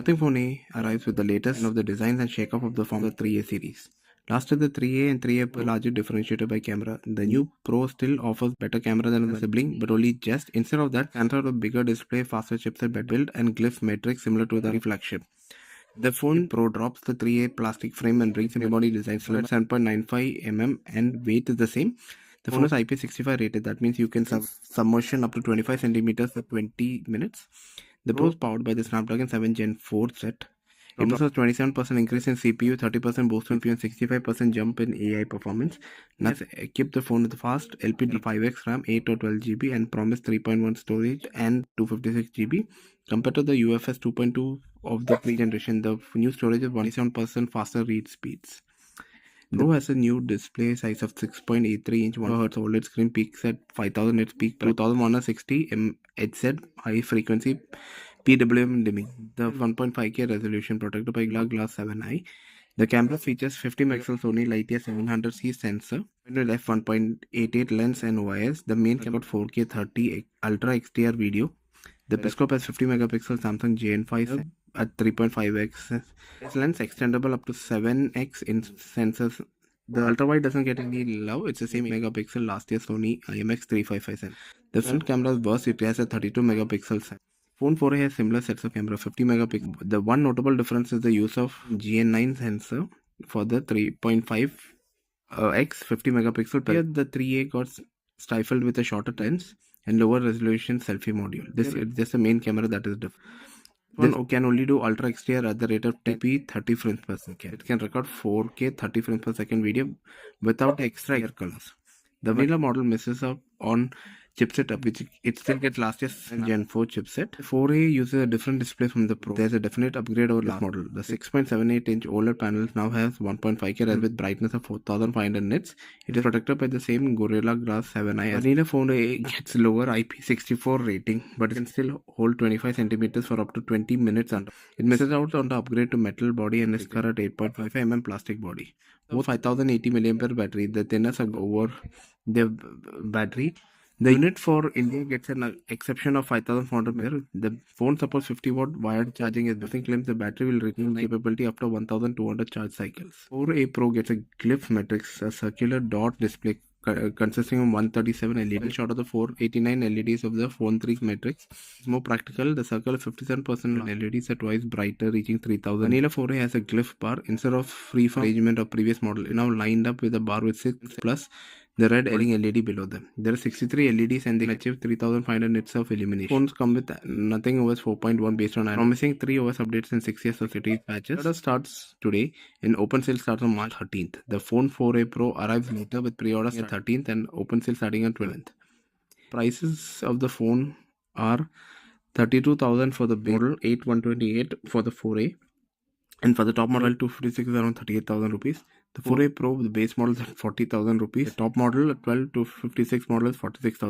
Nothing Phone A arrives with the latest of the designs and shake-up of the form of the 3A series. Last year, the 3A and 3A Pro largely differentiated by camera. The new Pro still offers better camera than the sibling, but only just. Instead of that, stands out a bigger display, faster chipset, better build, and Glyph matrix similar to the flagship. The phone Pro drops the 3A plastic frame and brings an unibody design, 7.95 mm, and weight is the same. The phone is IP65 rated. That means you can submersion up to 25 centimeters for 20 minutes. The Pro is powered by the Snapdragon 7 Gen 4 set. It boasts 27% increase in CPU, 30% boost in CPU, and 65% jump in AI performance. Now, equip the phone with fast LPDDR5X RAM, 8 or 12 GB, and promise 3.1 storage and 256 GB. Compared to the UFS 2.2 of the previous generation, the new storage is 27% faster read speeds. Pro has a new display size of 6.83 inch 1Hz OLED screen, peaks at 5000 nits, peak 2160 Hz high frequency PWM dimming. The 1.5K resolution protected by Glass 7i. The camera features 50 megapixel Sony Lightyear 700C sensor, f1.88 lens and OIS. The main camera 4K 30 Ultra XDR video. The periscope has 50 megapixel Samsung JN5 at 3.5x lens, extendable up to 7x in sensors. The ultra wide doesn't get any love. It's the same megapixel last year Sony IMX355 sensor. The front camera's burst, it has a 32 megapixel sensor. Phone 4A has similar sets of camera, 50 megapixel. The one notable difference is the use of GN9 sensor for the 3.5 x 50 megapixel. Here the 3A got stifled with a shorter lens and lower resolution selfie module. This is just the main camera that is different. This can only do Ultra XDR at the rate of 30 frames per second. It can record 4K 30 frames per second video without extra air colors. The vanilla model misses out on chipset, which it still gets last year's Gen 4 chipset. 4A uses a different display from the Pro. There's a definite upgrade over last model. The 6.78 inch OLED panel now has 1.5K with brightness of 4500 nits. It is protected by the same Gorilla Glass 7i. Vanilla 4A gets lower IP64 rating, but it can still hold 25 centimeters for up to 20 minutes under. It misses out on the upgrade to metal body and is current 8.55 mm plastic body. Both 5080 mAh battery. The thinners are over the battery. The unit for India gets an exception of 5400 mAh. The phone supports 50 watt wired charging. As Nothing claims the battery will retain capability after 1200 charge cycles. 4A Pro gets a Glyph matrix, a circular dot display consisting of 137 LED. Shot of the 489 LEDs of the phone 3 matrix. It's more practical. The circle is 57% LEDs are twice brighter, reaching 3000. Vanilla 4A has a Glyph bar instead of freeform arrangement of previous model. It now lined up with a bar with 6 plus the red LED below them. There are 63 LEDs and they achieve 3500 nits of illumination. Phones come with Nothing OS 4.1 based on promising 3 OS updates and 6 years of security patches. Order starts today and open sale starts on March 13th. The phone 4A Pro arrives later with pre-orders on 13th and open sale starting on 12th. Prices of the phone are 32,000 for the model, 8128 for the 4A. And for the top model, 256 is around 38,000 rupees. The 4A Pro, the base model is 40,000 rupees. The top model, 12 to 56 model is 46,000.